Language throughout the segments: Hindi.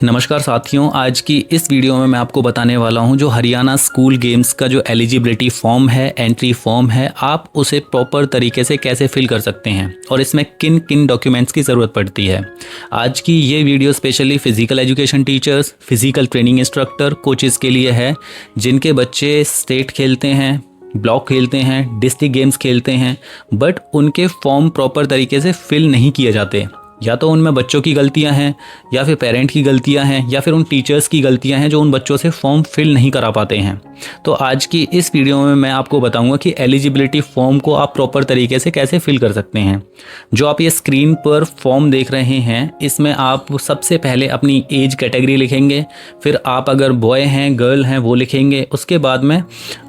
नमस्कार साथियों, आज की इस वीडियो में मैं आपको बताने वाला हूं जो हरियाणा स्कूल गेम्स का जो एलिजिबिलिटी फॉर्म है, एंट्री फॉर्म है, आप उसे प्रॉपर तरीके से कैसे फिल कर सकते हैं और इसमें किन किन डॉक्यूमेंट्स की ज़रूरत पड़ती है। आज की ये video specially physical education teachers, physical training instructor, coaches के लिए है जिनके बच्चे स्टेट खेलते हैं, ब्लॉक खेलते हैं, डिस्ट्रिक्ट गेम्स खेलते हैं, बट उनके फॉर्म प्रॉपर तरीके से फिल नहीं किए जाते। या तो उनमें बच्चों की गलतियां हैं, या फिर पेरेंट की गलतियां हैं, या फिर उन टीचर्स की गलतियां हैं जो उन बच्चों से फॉर्म फिल नहीं करा पाते हैं। तो आज की इस वीडियो में मैं आपको बताऊंगा कि एलिजिबिलिटी फॉर्म को आप प्रॉपर तरीके से कैसे फिल कर सकते हैं। जो आप ये स्क्रीन पर फॉर्म देख रहे हैं, इसमें आप सबसे पहले अपनी एज कैटेगरी लिखेंगे, फिर आप अगर बॉय हैं, गर्ल हैं वो लिखेंगे, उसके बाद में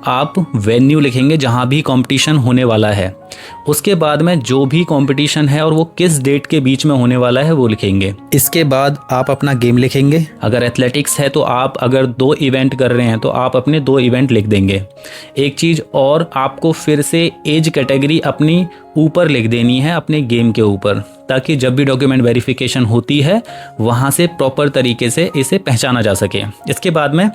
आप वेन्यू लिखेंगे जहाँ भी कॉम्पिटिशन होने वाला है, उसके बाद में जो भी कंपटीशन है और वो किस डेट के बीच में होने वाला है वो लिखेंगे। इसके बाद आप अपना गेम लिखेंगे। अगर एथलेटिक्स है तो आप अगर 2 इवेंट कर रहे हैं तो आप अपने 2 इवेंट लिख देंगे। एक चीज़ और, आपको फिर से एज कैटेगरी अपनी ऊपर लिख देनी है अपने गेम के ऊपर, ताकि जब भी डॉक्यूमेंट वेरिफिकेशन होती है वहाँ से प्रॉपर तरीके से इसे पहचाना जा सके। इसके बाद में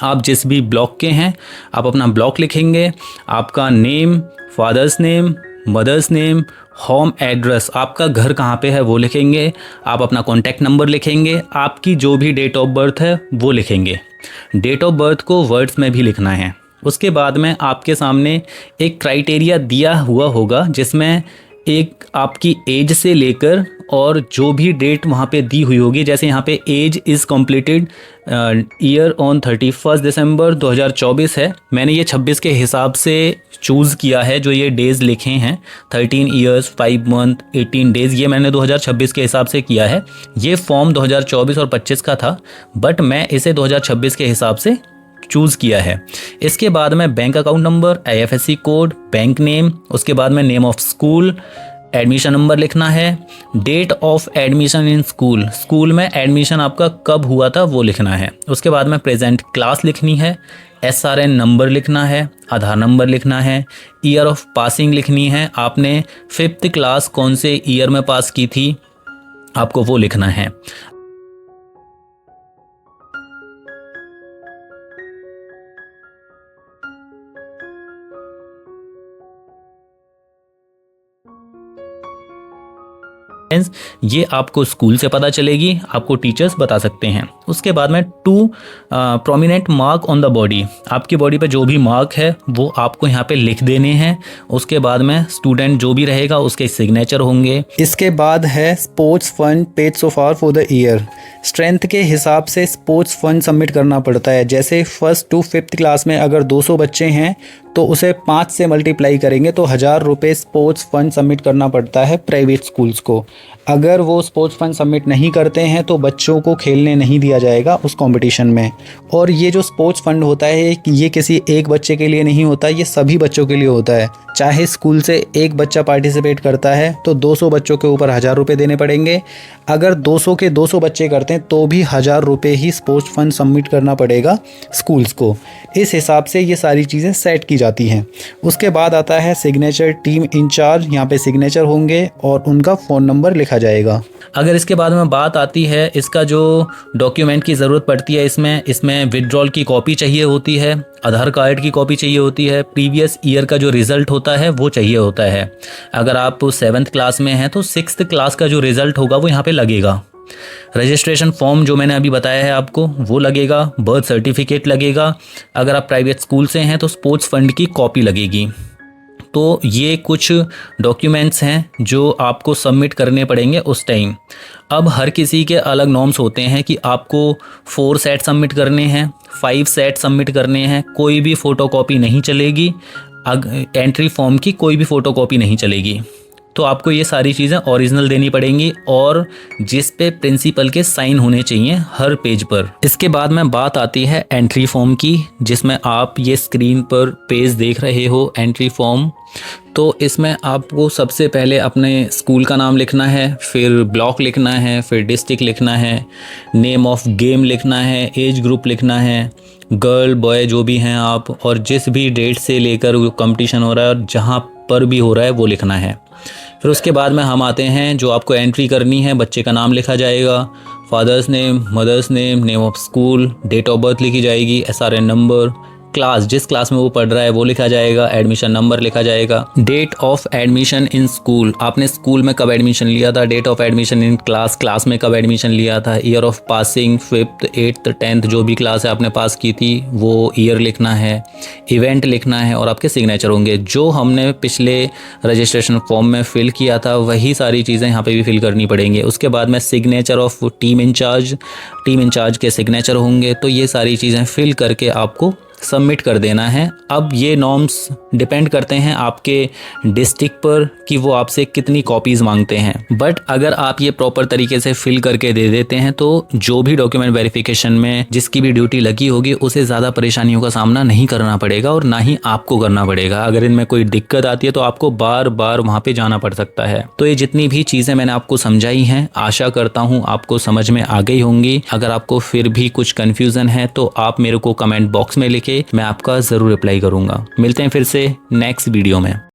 आप जिस भी ब्लॉक के हैं आप अपना ब्लॉक लिखेंगे, आपका name, father's name, mother's name, home address, आपका घर कहाँ पे है वो लिखेंगे, आप अपना कॉन्टैक्ट नंबर लिखेंगे, आपकी जो भी डेट ऑफ बर्थ है वो लिखेंगे। डेट ऑफ बर्थ को वर्ड्स में भी लिखना है। उसके बाद में आपके सामने एक क्राइटेरिया दिया हुआ होगा जिसमें एक आपकी एज से लेकर और जो भी डेट वहाँ पे दी हुई होगी, जैसे यहाँ पे age is completed year on 31 December 2024 है। मैंने ये 26 के हिसाब से चूज़ किया है, जो ये डेज़ लिखे हैं 13 ईयर्स 5 मंथ 18 डेज़, ये मैंने 2026 के हिसाब से किया है। ये फॉर्म 2024 और 25 का था, बट मैं इसे 2026 के हिसाब से चूज़ किया है। इसके बाद में bank account number, IFSC code, bank name, उसके बाद में name of school, admission number लिखना है, date of admission in school, school में एडमिशन आपका कब हुआ था वो लिखना है। उसके बाद में प्रेजेंट क्लास लिखनी है, SRN नंबर लिखना है, आधार नंबर लिखना है, ईयर ऑफ पासिंग लिखनी है, आपने 5th क्लास कौन से ईयर में पास की थी आपको वो लिखना है। ये आपको स्कूल से पता चलेगी, आपको टीचर्स बता सकते हैं। उसके बाद में 2 prominent mark on the body, आपकी बॉडी पे जो भी मार्क है वो आपको यहाँ पे लिख देने हैं। उसके बाद में स्टूडेंट जो भी रहेगा उसके सिग्नेचर होंगे। इसके बाद है sports fund paid so far for the year, strength के हिसाब से स्पोर्ट्स फंड सबमिट करना पड़ता है। जैसे 1st to 5th क्लास में अगर 200 बच्चे हैं तो उसे 5 से मल्टीप्लाई करेंगे तो 1000 रुपये स्पोर्ट्स फंड सबमिट करना पड़ता है प्राइवेट स्कूल्स को। अगर वो स्पोर्ट्स फंड सबमिट नहीं करते हैं तो बच्चों को खेलने नहीं दिया जाएगा उस कंपटीशन में। और ये जो स्पोर्ट्स फंड होता है ये किसी एक बच्चे के लिए नहीं होता, ये सभी बच्चों के लिए होता है। चाहे स्कूल से एक बच्चा पार्टिसिपेट करता है तो 200 बच्चों के ऊपर 1000 रुपये देने पड़ेंगे। अगर 200 के 200 बच्चे करते हैं तो भी 1000 रुपये ही स्पोर्ट्स फंड सबमिट करना पड़ेगा स्कूल्स को। इस हिसाब से ये सारी चीज़ें सेट की जाती हैं। उसके बाद आता है सिग्नेचर टीम इंचार्ज, यहाँ पे सिग्नेचर होंगे और उनका फ़ोन नंबर लिखा जाएगा। अगर इसके बाद में बात आती है इसका जो डॉक्यूमेंट की ज़रूरत पड़ती है, इसमें विड्रॉल की कॉपी चाहिए होती है, आधार कार्ड की कॉपी चाहिए होती है, प्रीवियस ईयर का जो रिज़ल्ट होता है वो चाहिए होता है। अगर आप 7th क्लास में हैं तो 6th क्लास का जो रिज़ल्ट होगा वो यहाँ पे लगेगा। रजिस्ट्रेशन फॉर्म जो मैंने अभी बताया है आपको वो लगेगा, बर्थ सर्टिफिकेट लगेगा। अगर आप प्राइवेट स्कूल से हैं तो स्पोर्ट्स फंड की कॉपी लगेगी। तो ये कुछ डॉक्यूमेंट्स हैं जो आपको सबमिट करने पड़ेंगे उस टाइम। अब हर किसी के अलग नॉर्म्स होते हैं कि आपको 4 सेट सबमिट करने हैं, 5 सेट सबमिट करने हैं, कोई भी फ़ोटोकॉपी नहीं चलेगी, एंट्री फॉर्म की कोई भी फ़ोटोकॉपी नहीं चलेगी। तो आपको ये सारी चीज़ें ओरिजिनल देनी पड़ेंगी और जिस पे प्रिंसिपल के साइन होने चाहिए हर पेज पर। इसके बाद में बात आती है एंट्री फॉर्म की, जिसमें आप ये स्क्रीन पर पेज देख रहे हो एंट्री फॉर्म। तो इसमें आपको सबसे पहले अपने स्कूल का नाम लिखना है, फिर ब्लॉक लिखना है, फिर डिस्ट्रिक्ट लिखना है, नेम ऑफ गेम लिखना है, एज ग्रुप लिखना है, गर्ल बॉय जो भी हैं आप, और जिस भी डेट से लेकर कंपटीशन हो रहा है और जहाँ पर भी हो रहा है वो लिखना है। फिर उसके बाद में हम आते हैं जो आपको एंट्री करनी है, बच्चे का नाम लिखा जाएगा, father's name, mother's name, name of school, date of birth लिखी जाएगी, SRN नंबर, क्लास जिस क्लास में वो पढ़ रहा है वो लिखा जाएगा, एडमिशन नंबर लिखा जाएगा, date of admission in school, आपने स्कूल में कब एडमिशन लिया था, date of admission in class, class में कब एडमिशन लिया था, year of passing, 5th 8th 10th जो भी क्लास है आपने पास की थी वो ईयर लिखना है, इवेंट लिखना है और आपके सिग्नेचर होंगे। जो हमने पिछले रजिस्ट्रेशन फॉर्म में फिल किया था वही सारी चीज़ें यहाँ पे भी फिल करनी पड़ेंगी। उसके बाद में सिग्नेचर ऑफ टीम इंचार्ज के सिग्नेचर होंगे। तो ये सारी चीज़ें फिल करके आपको सबमिट कर देना है। अब ये नॉर्म्स डिपेंड करते हैं आपके डिस्ट्रिक्ट पर कि वो आपसे कितनी कॉपीज़ मांगते हैं। बट अगर आप ये प्रॉपर तरीके से फिल करके दे देते हैं तो जो भी डॉक्यूमेंट वेरिफिकेशन में जिसकी भी ड्यूटी लगी होगी उसे ज़्यादा परेशानियों का सामना नहीं करना पड़ेगा और ना ही आपको करना पड़ेगा। अगर इनमें कोई दिक्कत आती है तो आपको बार बार वहाँ पे जाना पड़ सकता है। तो ये जितनी भी चीज़ें मैंने आपको समझाई हैं आशा करता हूँ आपको समझ में आ गई होंगी। अगर आपको फिर भी कुछ कन्फ्यूज़न है तो आप मेरे को कमेंट बॉक्स में लिखे, मैं आपका ज़रूर रिप्लाई करूँगा। मिलते हैं फिर से नेक्स्ट वीडियो में।